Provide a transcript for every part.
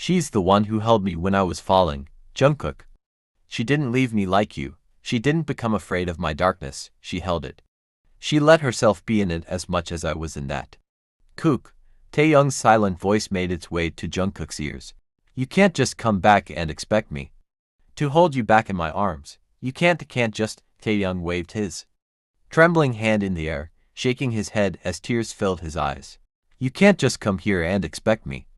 She's the one who held me when I was falling, Jungkook. She didn't leave me like you. She didn't become afraid of my darkness, she held it. She let herself be in it as much as I was in that. Kook, Taeyoung's silent voice made its way to Jungkook's ears. You can't just come back and expect me to hold you back in my arms. You can't just, Taeyoung waved his trembling hand in the air, shaking his head as tears filled his eyes. You can't just come here and expect me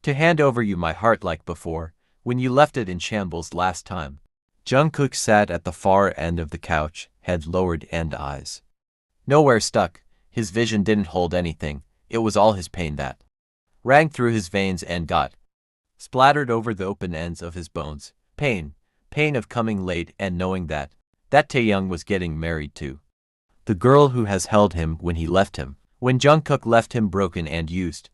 to hand over you my heart like before, when you left it in shambles last time. Jungkook sat at the far end of the couch, head lowered and eyes nowhere stuck. His vision didn't hold anything. It was all his pain that rang through his veins and got splattered over the open ends of his bones. Pain of coming late and knowing that Taeyoung was getting married to the girl who has held him when he left him, when Jungkook left him broken and used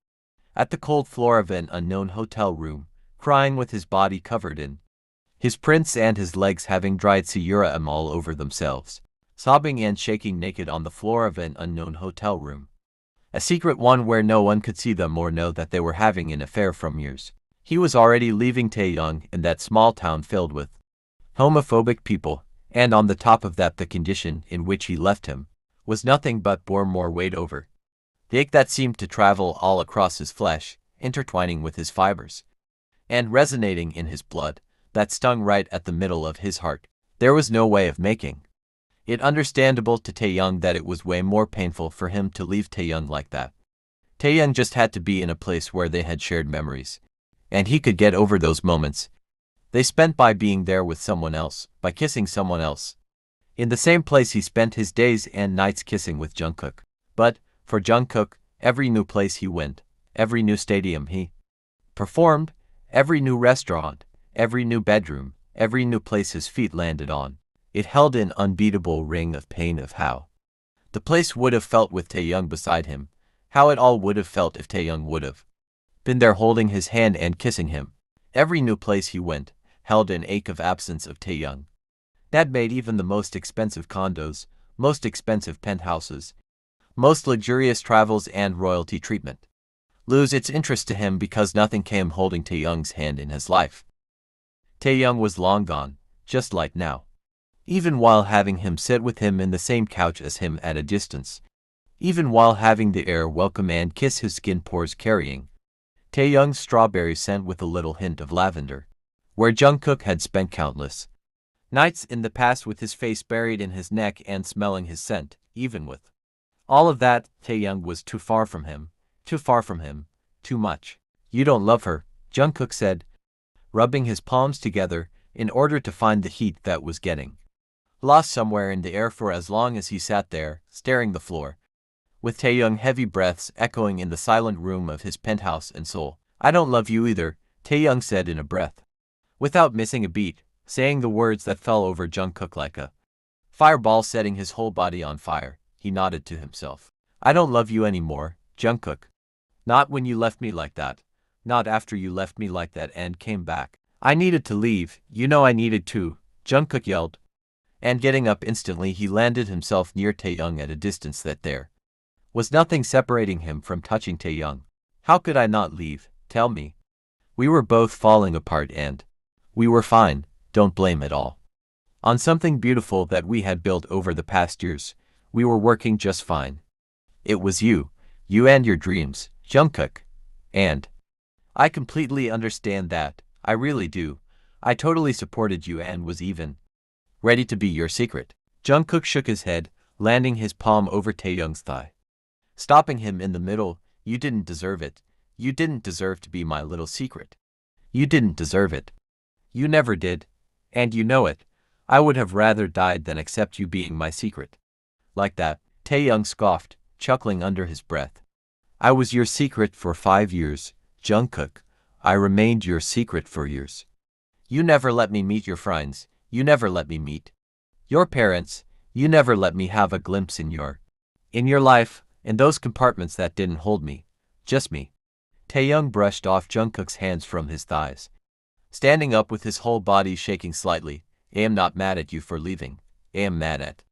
at the cold floor of an unknown hotel room, crying with his body covered in his prints and his legs having dried serum all over themselves, sobbing and shaking naked on the floor of an unknown hotel room. A secret one where no one could see them or know that they were having an affair from years. He was already leaving Taeyoung in that small town filled with homophobic people, and on the top of that the condition in which he left him was nothing but bore more weight over. The ache that seemed to travel all across his flesh, intertwining with his fibers, and resonating in his blood, that stung right at the middle of his heart. There was no way of making it understandable to Taeyoung that it was way more painful for him to leave Taeyoung like that. Taeyoung just had to be in a place where they had shared memories, and he could get over those moments they spent by being there with someone else, by kissing someone else. In the same place he spent his days and nights kissing with Jungkook. But, for Jungkook, every new place he went, every new stadium he performed, every new restaurant, every new bedroom, every new place his feet landed on, it held an unbeatable ring of pain of how the place would have felt with Taeyoung beside him, how it all would have felt if Taeyoung would have been there holding his hand and kissing him. Every new place he went held an ache of absence of Taeyoung. That made even the most expensive condos, most expensive penthouses, most luxurious travels and royalty treatment lose its interest to him because nothing came holding Taeyoung's hand in his life. Taeyoung was long gone, just like now. Even while having him sit with him in the same couch as him at a distance, even while having the air welcome and kiss his skin pores carrying Taeyoung's strawberry scent with a little hint of lavender, where Jungkook had spent countless nights in the past with his face buried in his neck and smelling his scent. Even with all of that, Taeyoung was too far from him, too much. You don't love her, Jungkook said, rubbing his palms together in order to find the heat that was getting lost somewhere in the air for as long as he sat there, staring the floor, with Taeyoung heavy breaths echoing in the silent room of his penthouse and soul. I don't love you either, Taeyoung said in a breath, without missing a beat, saying the words that fell over Jungkook like a fireball setting his whole body on fire. He nodded to himself. I don't love you anymore, Jungkook. Not when you left me like that. Not after you left me like that and came back. I needed to leave, you know I needed to, Jungkook yelled. And getting up instantly he landed himself near Taeyoung at a distance that there was nothing separating him from touching Taeyoung. How could I not leave, tell me? We were both falling apart and we were fine, don't blame it all on something beautiful that we had built over the past years. We were working just fine. It was you and your dreams, Jungkook. And I completely understand that, I really do. I totally supported you and was even ready to be your secret. Jungkook shook his head, landing his palm over Taeyoung's thigh, stopping him in the middle. You didn't deserve it. You didn't deserve to be my little secret. You didn't deserve it. You never did. And you know it. I would have rather died than accept you being my secret. Like that, Taeyoung scoffed, chuckling under his breath. I was your secret for 5 years, Jungkook. I remained your secret for years. You never let me meet your friends. You never let me meet your parents. You never let me have a glimpse in your life, in those compartments that didn't hold me. Just me. Taeyoung brushed off Jungkook's hands from his thighs, standing up with his whole body shaking slightly. I am not mad at you for leaving. I am mad at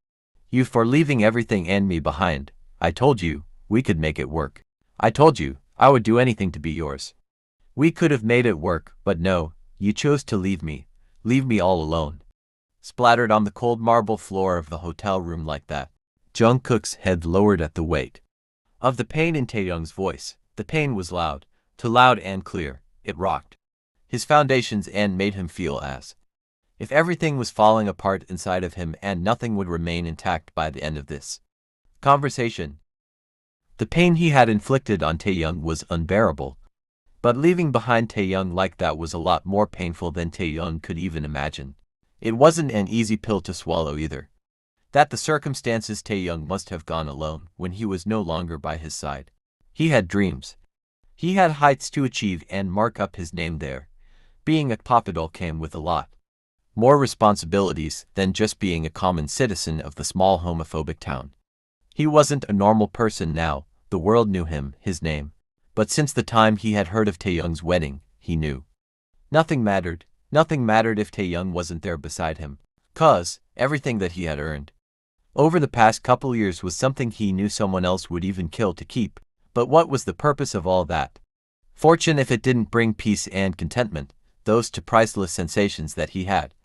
you for leaving everything and me behind. I told you we could make it work. I told you I would do anything to be yours. We could have made it work, but no, you chose to leave me all alone. Splattered on the cold marble floor of the hotel room like that. Jungkook's head lowered at the weight of the pain in Taeyoung's voice. The pain was loud, too loud and clear. It rocked his foundations and made him feel as if everything was falling apart inside of him and nothing would remain intact by the end of this conversation. The pain he had inflicted on Taeyoung was unbearable, but leaving behind Taeyoung like that was a lot more painful than Taeyoung could even imagine. It wasn't an easy pill to swallow either. That the circumstances Taeyoung must have gone alone when he was no longer by his side. He had dreams. He had heights to achieve and mark up his name there. Being a Papadol came with a lot more responsibilities than just being a common citizen of the small homophobic town. He wasn't a normal person now. The world knew him, his name. But since the time he had heard of Taeyoung's wedding, he knew nothing mattered. Nothing mattered if Taeyoung wasn't there beside him. 'Cause everything that he had earned over the past couple years was something he knew someone else would even kill to keep. But what was the purpose of all that fortune if it didn't bring peace and contentment, those two priceless sensations that he had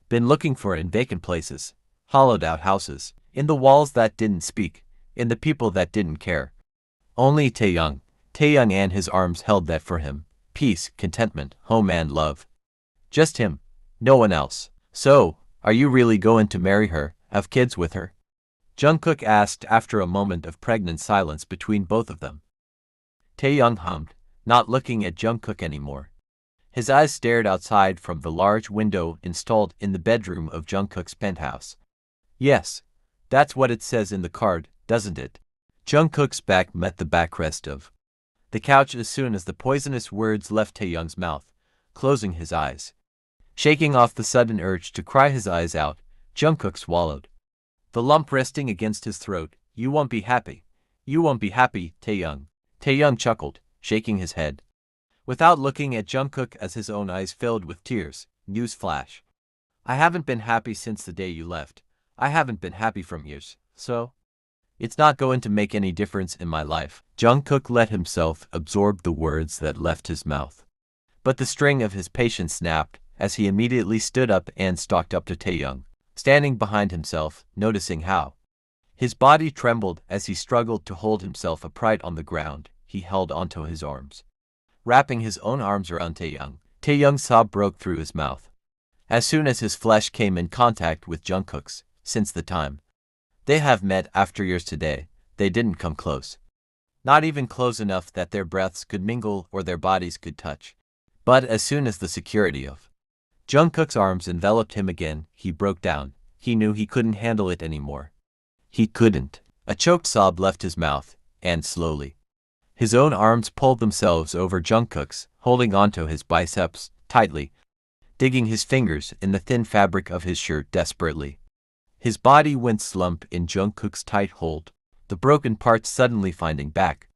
been looking for in vacant places, hollowed-out houses, in the walls that didn't speak, in the people that didn't care? Only Taeyoung and his arms held that for him. Peace, contentment, home and love. Just him, no one else. So, are you really going to marry her, have kids with her? Jungkook asked after a moment of pregnant silence between both of them. Taeyoung hummed, not looking at Jungkook anymore. His eyes stared outside from the large window installed in the bedroom of Jungkook's penthouse. Yes, that's what it says in the card, doesn't it? Jungkook's back met the backrest of the couch as soon as the poisonous words left Taeyoung's mouth, closing his eyes. Shaking off the sudden urge to cry his eyes out, Jungkook swallowed the lump resting against his throat. You won't be happy. You won't be happy, Taeyoung. Taeyoung chuckled, shaking his head without looking at Jungkook as his own eyes filled with tears. News flash. I haven't been happy since the day you left. I haven't been happy from years, so it's not going to make any difference in my life. Jungkook let himself absorb the words that left his mouth. But the string of his patience snapped as he immediately stood up and stalked up to Taeyoung, standing behind himself, noticing how his body trembled as he struggled to hold himself upright on the ground. He held onto his arms, wrapping his own arms around Taeyoung. Taeyoung's sob broke through his mouth as soon as his flesh came in contact with Jungkook's. Since the time they have met after years today, they didn't come close. Not even close enough that their breaths could mingle or their bodies could touch. But as soon as the security of Jungkook's arms enveloped him again, he broke down. He knew he couldn't handle it anymore. He couldn't. A choked sob left his mouth, and slowly his own arms pulled themselves over Jungkook's, holding onto his biceps tightly, digging his fingers in the thin fabric of his shirt desperately. His body went slump in Jungkook's tight hold, the broken parts suddenly finding back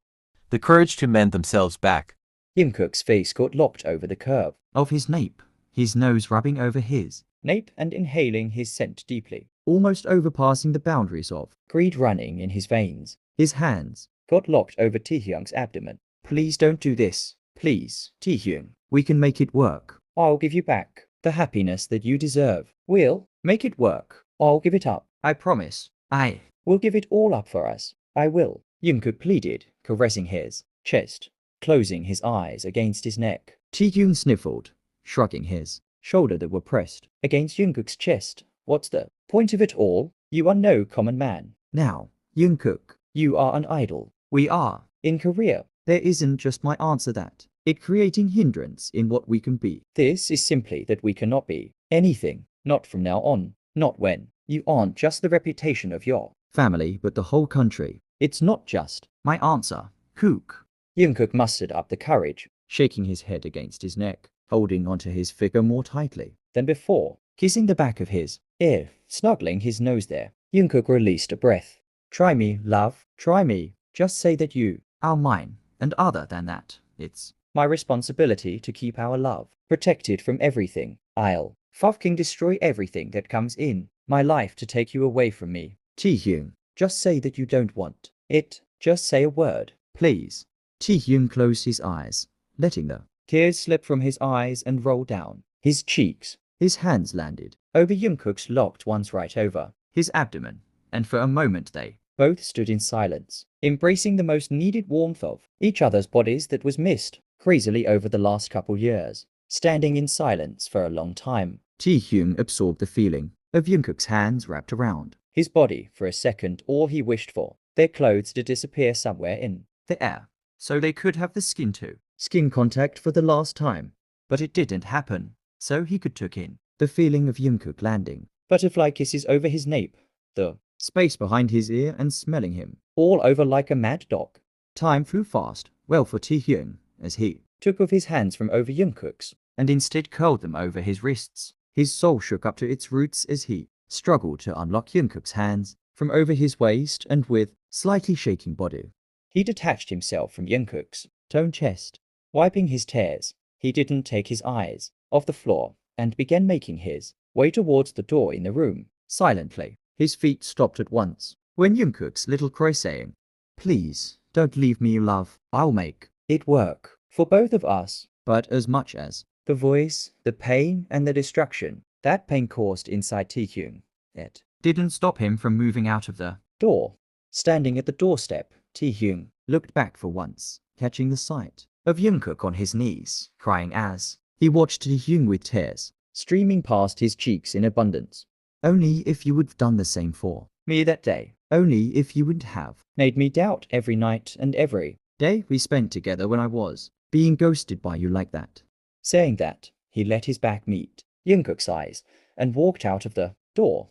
the courage to mend themselves back. Jungkook's face got locked over the curve of his nape, his nose rubbing over his nape and inhaling his scent deeply, almost overpassing the boundaries of greed running in his veins. His hands got locked over Taehyung's abdomen. Please don't do this. Please, Taehyung. We can make it work. I'll give you back the happiness that you deserve. We'll make it work. I'll give it up. I promise. I will give it all up for us. I will. Jungkook pleaded, caressing his chest, closing his eyes against his neck. Taehyung sniffled, shrugging his shoulder that were pressed against Jungkook's chest. What's the point of it all? You are no common man. Now, Jungkook, you are an idol. We are. In Korea, there isn't just my answer that it creating hindrance in what we can be. This is simply that we cannot be anything, not from now on, not when. You aren't just the reputation of your family but the whole country. It's not just my answer, Kook. Jungkook mustered up the courage, shaking his head against his neck, holding onto his figure more tightly than before, kissing the back of his ear, snuggling his nose there. Jungkook released a breath. Try me, love. Try me. Just say that you are mine, and other than that, it's my responsibility to keep our love protected from everything. I'll fucking destroy everything that comes in my life to take you away from me. Taehyung, just say that you don't want it. Just say a word. Please. Taehyung closed his eyes, letting the Tears slipped from his eyes and rolled down his cheeks. His hands landed Over Jungkook's locked ones right over his abdomen, and for a moment they both stood in silence, embracing the most needed warmth of each other's bodies that was missed crazily over the last couple years, standing in silence for a long time. Taehyung absorbed the feeling of Jungkook's hands wrapped around His body, for a second, all he wished for, their clothes to disappear somewhere in the air, so they could have the skin too. Skin contact for the last time. But it didn't happen, so he could took in the feeling of Jungkook landing. butterfly kisses over his nape, the Space behind his ear and smelling him. all over like a mad dog. Time flew fast, well for Taehyung, as he Took off his hands from over Jungkook's. and instead curled them over his wrists. His soul shook up to its roots as he struggled to unlock Jungkook's hands from over his waist, and with slightly shaking body, He detached himself from Jungkook's, toned chest, wiping his tears. He didn't take his eyes off the floor and began making his way towards the door in the room. silently. His feet stopped at once when Jungkook's little cry saying, "Please, don't leave me, love. I'll make It work for both of us. but as much as The voice, the pain, and the destruction that pain caused inside Taehyung. It didn't stop him from moving out of the door. Standing at the doorstep, Taehyung looked back for once, catching the sight of Jungkook on his knees, crying as he watched Taehyung with tears streaming past his cheeks in abundance. Only if you would have done the same for Me that day only if you would have made me doubt every night and every day we spent together when I was being ghosted by you like that." saying that, he let his back meet Jungkook's eyes and walked out of the door.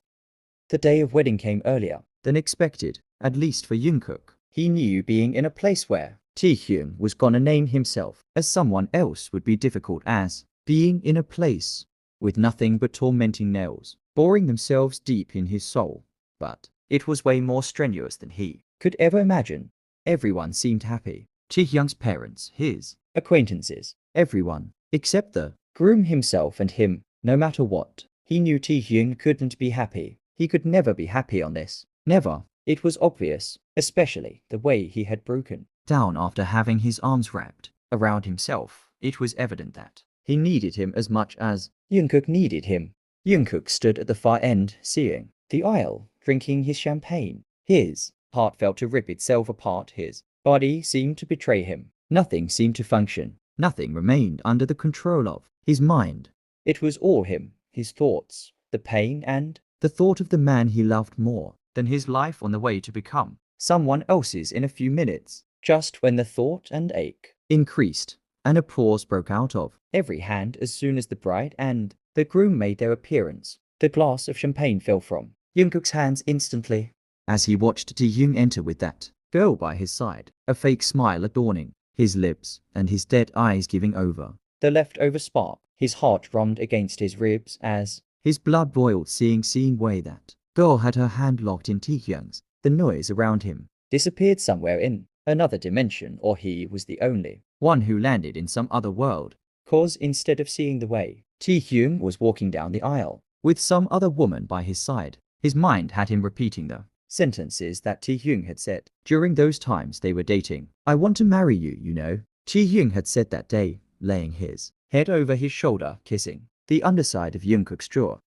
The day of wedding came earlier Than expected, at least for Jungkook. He knew being in a place where Taehyung was gonna name himself as someone else would be difficult, as being in a place with nothing but tormenting nails, boring themselves deep in his soul. But it was way more strenuous than he could ever imagine. Everyone seemed happy. Taehyung's parents, his Acquaintances, everyone, except the groom himself and him, no matter what. He knew Taehyung couldn't be happy. He could never be happy on this. never It was obvious, especially the way he had broken down after having his arms wrapped around himself. It was evident that he needed him as much as Jungkook needed him. Jungkook stood at the far end, seeing the aisle, drinking his champagne. His heart felt to rip itself apart. His body seemed to betray him. Nothing seemed to function. nothing remained under the control of his mind. It was all him, his thoughts, the pain, and The thought of the man he loved more than his life on the way to become someone else's in a few minutes. Just when the thought and ache increased, and applause broke out of every hand as soon as the bride and the groom made their appearance, the glass of champagne fell from Jungkook's hands instantly. as he watched Taehyung enter with that girl by his side, a fake smile adorning his lips and his dead eyes giving over. The leftover spark, his heart drummed against his ribs as His blood boiled seeing way that girl had her hand locked in Taehyung's. The noise around him disappeared somewhere in another dimension, or he was the only one who landed in some other world. cause. Instead of seeing the way Taehyung was walking down the aisle With some other woman by his side, his mind had him repeating the sentences that Taehyung had said during those times they were dating. "I want to marry you, you know," Taehyung had said that day, laying his head over his shoulder, kissing the underside of Jungkook's jaw.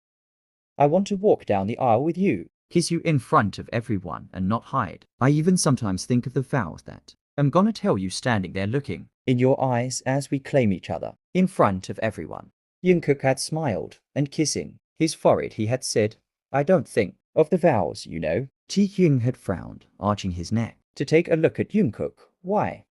I want to walk down the aisle with you. "Kiss you in front of everyone and not hide. I even sometimes think of the vows that I'm gonna tell you standing there looking In your eyes as we claim each other in front of everyone." Jungkook had smiled, and kissing his forehead he had said, I don't think of the vows, you know. Taehyung had frowned, arching his neck. To take a look at Jungkook. Why?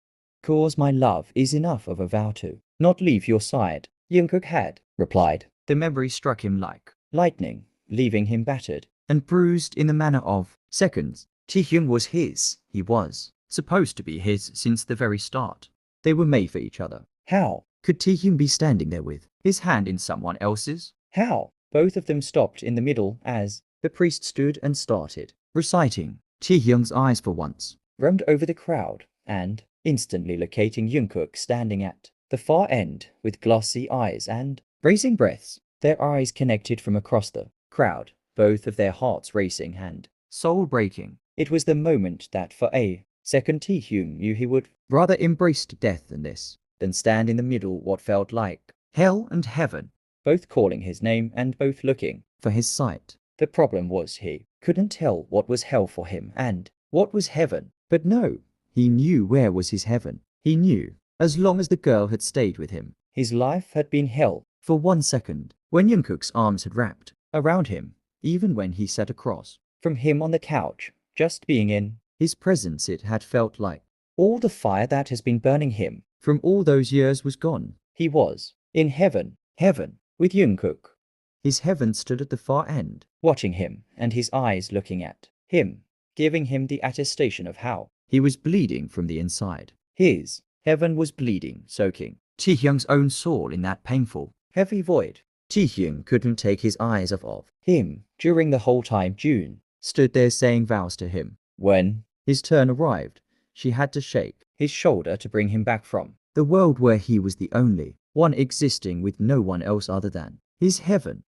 Cause my love is enough of a vow to not leave your side. Jungkook had replied. The memory struck him like Lightning, leaving him battered and bruised in the manner of seconds. Taehyung was his. He was supposed to be his since the very start. They were made for each other. How? Could Taehyung be standing there with his hand in someone else's? How? Both of them stopped in the middle as the priest stood and started Reciting. Taehyung's eyes for once roamed over the crowd and instantly locating Jungkook standing at the far end with glassy eyes and racing breaths, their eyes connected from across the crowd, both of their hearts racing and soul breaking. it was the moment that for a second Taehyung knew he would Rather embraced death than this. then stand in the middle what felt like hell and heaven both calling his name and both looking for his sight. The problem was he couldn't tell what was hell for him and what was heaven. But no, he knew where was his heaven. He knew, as long as the girl had stayed with him. His life had been hell. For 1 second, when Jungkook's arms had wrapped around him, even when he sat across From him on the couch, just being in his presence, it had felt like all the fire that has been burning him from all those years was gone. he was in heaven Heaven. with Jungkook, His heaven stood at the far end. watching him and his eyes looking at him, giving him the attestation of how He was bleeding from the inside. his heaven was bleeding, soaking Taehyung's own soul in that painful, heavy void. Taehyung couldn't take his eyes off Him during the whole time June stood there saying vows to him. when His turn arrived. She had to shake his shoulder to bring him back from the world where he was the only one existing with no one else other than his heaven.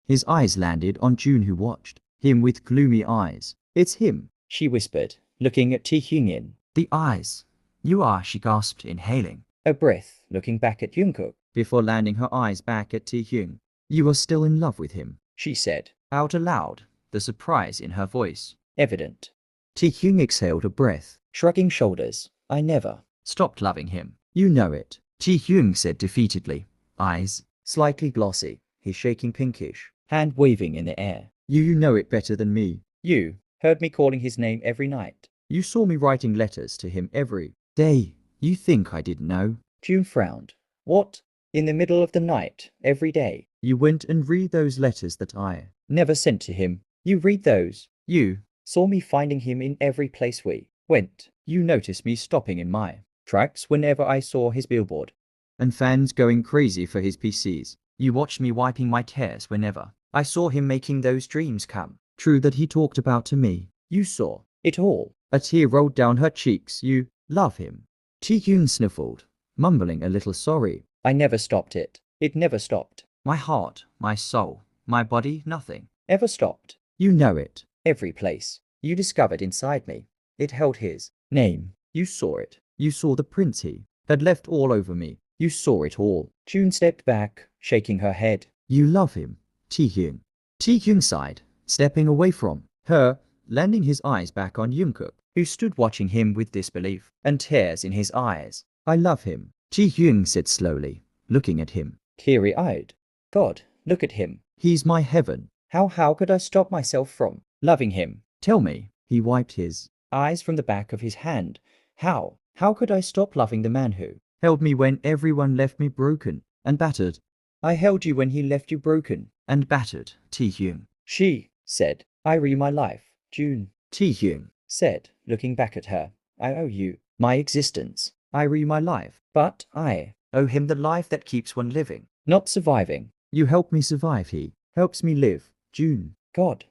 His eyes landed on June, who watched him with gloomy eyes. It's him. she whispered, looking at Taehyung in The eyes. You are, she gasped, inhaling, a breath, looking back at Jungkook. before landing her eyes back at Taehyung. You are still in love with him, She said, out aloud, the surprise in her voice. evident, Taehyung exhaled a breath. shrugging shoulders. I never Stopped loving him. You know it, Taehyung said defeatedly. Eyes. slightly glossy, his shaking pinkish, hand waving in the air. You know it better than me. You heard me calling his name every night. You saw me writing letters to him every day. You think I didn't know? June frowned. What? In the middle of the night, every day. You went and read those letters that I Never sent to him. You read those. You Saw me finding him in every place we went. You noticed me stopping in my tracks whenever I saw his billboard. and fans going crazy for his PCs. You watched me wiping my tears whenever I saw him making those dreams come. true that he talked about to me. You saw it all. A tear rolled down her cheeks. You love him. Taehyung sniffled, mumbling a little sorry. I never stopped it. It never stopped. My heart, my soul, my body, nothing. Ever stopped. You know it. Every place you discovered inside me. It held his name. You saw it. You saw the prints he had left all over me. You saw it all. June stepped back, shaking her head. You love him, Taehyung. Taehyung sighed, stepping away from her, landing his eyes back on Jungkook, Who stood watching him with disbelief and tears in his eyes. I love him, Taehyung said slowly, looking at him. Teary-eyed. God, look at him. He's my heaven. How could I stop myself from loving him? Tell me. He wiped his Eyes from the back of his hand. How could I stop loving the man who held me when everyone left me broken and battered I held you when he left you broken? and battered, Taehyung. She said, I owe you my life. June Taehyung. said, looking back at her, I owe you my existence. I owe you my life. But I owe him the life that keeps one living, not surviving. You help me survive. He helps me live. June. God,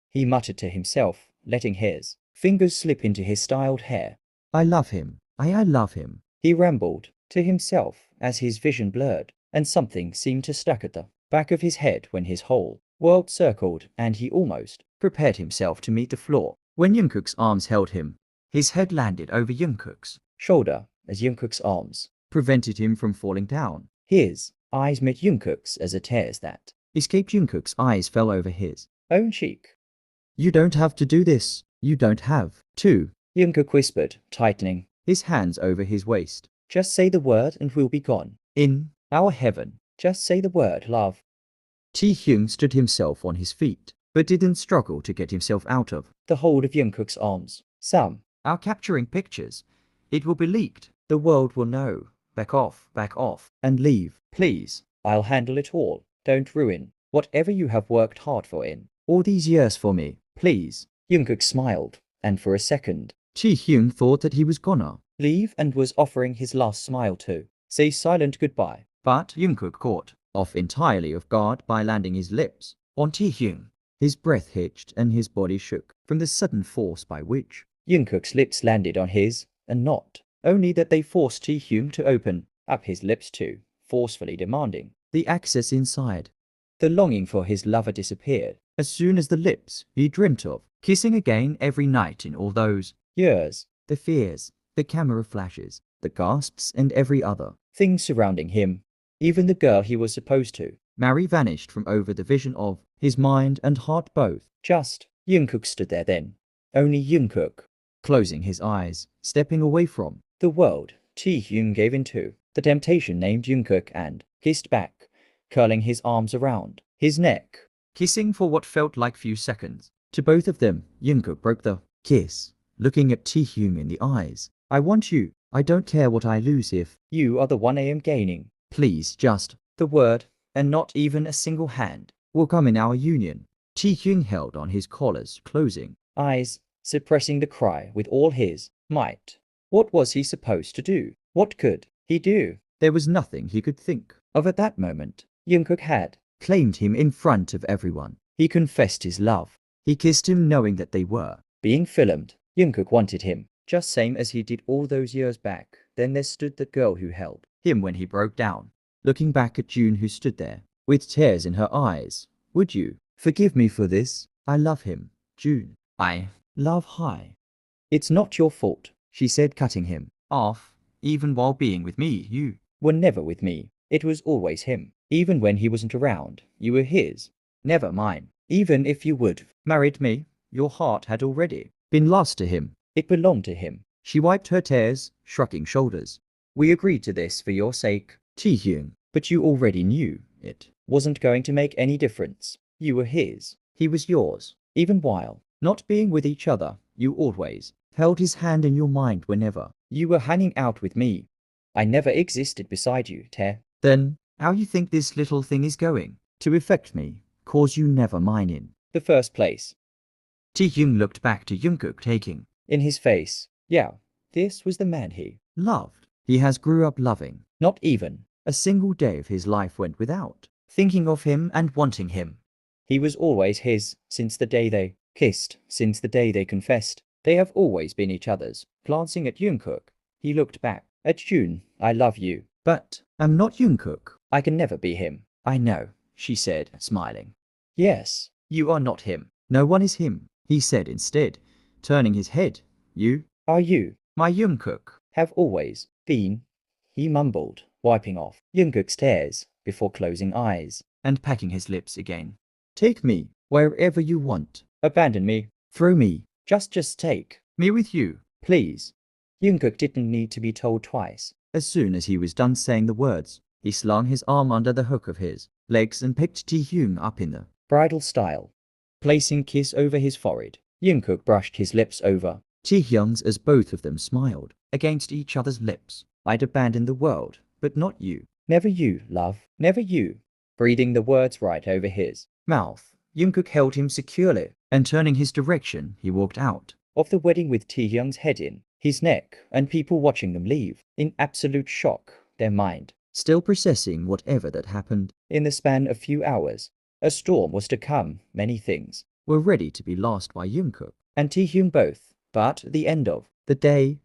he muttered to himself, letting his fingers slip into his styled hair. I love him. I love him. He rambled to himself as his vision blurred, and something seemed to stuck at the back of his head when his whole world circled and he almost prepared himself to meet the floor. When Jungkook's arms held him, his head landed over Jungkook's, Shoulder as Jungkook's arms prevented him from falling down. His eyes met Jungkook's as a tears that Escaped. Jungkook's eyes fell over his own cheek. You don't have to do this. You don't have to. Jungkook whispered, tightening His hands over his waist. Just say the word and we'll be gone. In Our heaven. Just say the word, love. Taehyung stood himself on his feet, but didn't struggle to get himself out of The hold of Jungkook's arms. Some. our capturing pictures. It will be leaked. The world will know. Back off, And leave. please. I'll handle it all. Don't ruin whatever you have worked hard for in all these years for me, please. Jungkook smiled, and for a second, Taehyung thought that he was gonna leave and was offering his last smile to say silent goodbye. but Jungkook caught off entirely off guard by landing his lips on Taehyung. His breath hitched and his body shook from the sudden force by which Jungkook's lips landed on his, and not only that they forced Taehyung to open up his lips too, forcefully demanding the access inside. the longing for his lover disappeared. As soon as the lips he dreamt of kissing again every night in all those Years. the fears, the camera flashes, the gasps and every other things surrounding him. Even the girl he was supposed to marry vanished from over the vision of his mind and heart both. Just Jungkook stood there then. Only Jungkook. Closing his eyes, stepping away from The world Taehyung gave into the temptation named Jungkook and kissed back, curling his arms around his neck. kissing for what felt like few seconds. To both of them, Jungkook broke the kiss, looking at Taehyung in the eyes. I want you. I don't care what I lose if You are the one I am gaining. please just The word, and not even a single hand. will come in our union. Taehyung held on his collars, closing Eyes, suppressing the cry with all his might. What was he supposed to do? What could he do? There was nothing he could think Of at that moment, Jungkook had claimed him in front of everyone. He confessed his love. He kissed him knowing that they were Being filmed, Jungkook wanted him, just same as he did all those years back. Then there stood the girl who held him when he broke down, looking back at June who stood there, with tears in her eyes. Would you forgive me for this? I love him, June. I love High. It's not your fault. She said, cutting him off. Even while being with me, you Were never with me. It was always him. Even when he wasn't around, you were his. Never mine. Even if you would married me. Your heart had already been lost to him. it belonged to him. She wiped her tears, shrugging shoulders. We agreed to this for your sake. Taehyung, But you already knew it wasn't going to make any difference. You were his. He was yours. Even while not being with each other, you always held his hand in your mind whenever you were hanging out with me. I never existed beside you, Tae. Then, how you think this little thing is going to affect me, cause you never mine in The first place. Taehyung looked back to Jungkook, taking In his face. Yeah, this was the man he loved. He has grew up loving. not even A single day of his life went without thinking of him and wanting him. He was always his since the day they kissed, since the day they confessed. They have always been each other's. Glancing at Jungkook, he looked back at June. I love you. But I'm not Jungkook. I can never be him. I know, she said, smiling. Yes, you are not him. No one is him, he said instead, turning his head. You, Are you? my Jungkook. Have always been. He mumbled, wiping off Jungkook's tears before closing eyes. And packing his lips again. Take me wherever you want. Abandon me. Throw me, Just take me with you. please. Jungkook didn't need to be told twice. As soon as he was done saying the words, he slung his arm under the hook of his legs and picked Taehyung up in the Bridal style. Placing kiss over his forehead, Jungkook brushed his lips over Taehyung's as both of them smiled against each other's lips. I'd abandon the world, but not you. Never you, love. Never you. Breathing the words right over his Mouth. Jungkook held him securely, and turning his direction, he walked out. of the wedding with Taehyung's head in his neck and people watching them leave in absolute shock, their mind Still processing whatever that happened, in the span of few hours. A storm was to come, many things, were ready to be lost by Jungkook. and Taehyung both, but the end of The day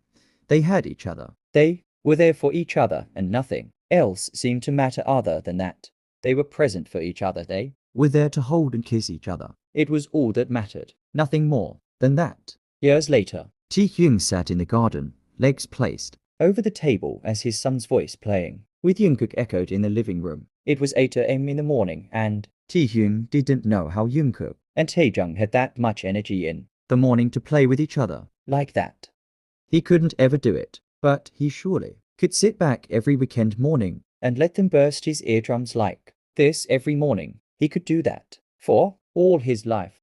they had each other. they were there for each other and nothing else seemed to matter other than that. They were present for each other, they. Were there to hold and kiss each other. It was all that mattered. Nothing more than that. Years later, Taehyung sat in the garden, legs placed. over the table as his son's voice playing, with Jungkook echoed in the living room. It was 8 a.m. in the morning and Taehyung didn't know how Jungkook Taejung had that much energy in, the morning to play with each other. like that. He couldn't ever do it, but he surely could sit back every weekend morning. And let them burst his eardrums like this every morning. He could do that for all his life.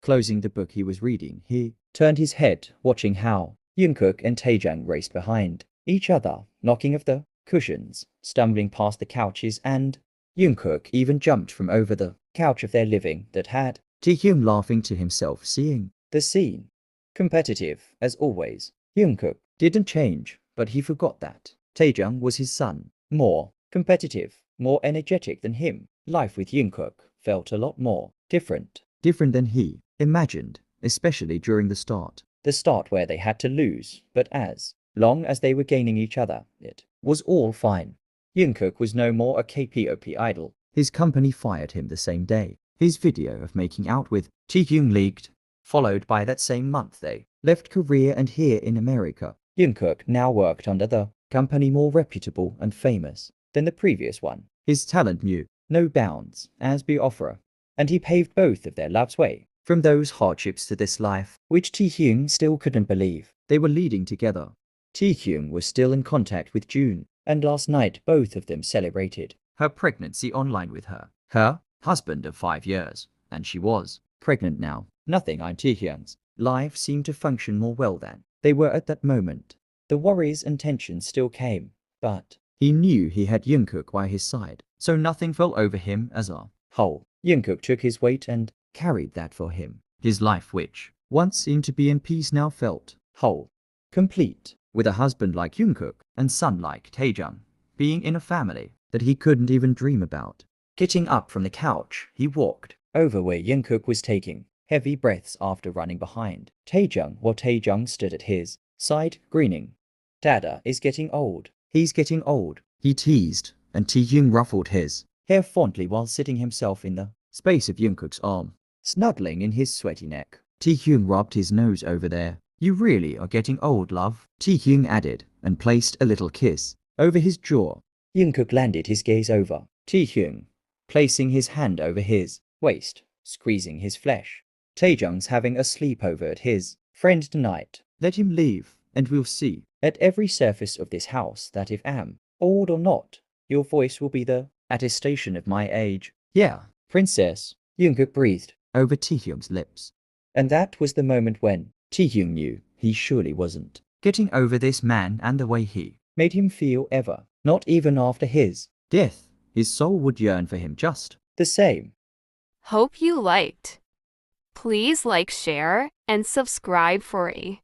Closing the book he was reading, he Turned his head, watching how Jungkook and Taejung raced behind each other, knocking of the cushions, stumbling past the couches, and Jungkook even jumped from over the couch of their living that had Taehyung laughing to himself, seeing the scene. Competitive, as always. Jungkook didn't change, but he forgot that Taejung was his son. More competitive, more energetic than him. Life with Jungkook felt a lot more different. different than he imagined, especially during the start. The start where they had to lose, but as long as they were gaining each other, it was all fine. Jungkook was no more a K-pop idol. His company fired him the same day. His video of making out with Taehyung leaked, followed by that same month they left Korea and here in America. Jungkook now worked under the company more reputable and famous than the previous one. His talent knew No bounds as be offerer, and he paved both of their love's way, from those hardships to this life. which Taehyung still couldn't believe. They were leading together. Taehyung was still in contact with June, and last night both of them celebrated. Her pregnancy online with her husband of 5 years, and she was pregnant now. Nothing on Taehyung's Life seemed to function more well than they were at that moment. The worries and tensions still came, but he knew he had Jungkook by his side, so nothing fell over him as a whole. Jungkook took his weight and carried that for him. His life, which once seemed to be in peace, now felt whole, complete. with a husband like Jungkook and son like Taejung, being in a family that he couldn't even dream about. Getting up from the couch, he walked over where Jungkook was taking heavy breaths after running behind Taejung, while Taejung stood at his side, grinning. Dada is getting old. He's getting old, he teased, and Taehyung ruffled his Hair fondly while sitting himself in the space of Jungkook's arm. snuggling in his sweaty neck. Taehyung rubbed his nose over there. You really are getting old, love, Taehyung added, and placed a little kiss over his jaw. Jungkook landed his gaze over Taehyung, placing his hand over his waist, squeezing his flesh. Taejung's having a sleepover at his friend tonight. Let him leave, and we'll see. At every surface of this house that if am old or not, your voice will be the attestation of my age. Yeah, Princess, Jungkook breathed over Taehyung's lips. And that was the moment when Taehyung knew he surely wasn't getting over this man and the way he made him feel ever, not even after his death. His soul would yearn for him just the same. Hope you liked. Please like, share, and subscribe for a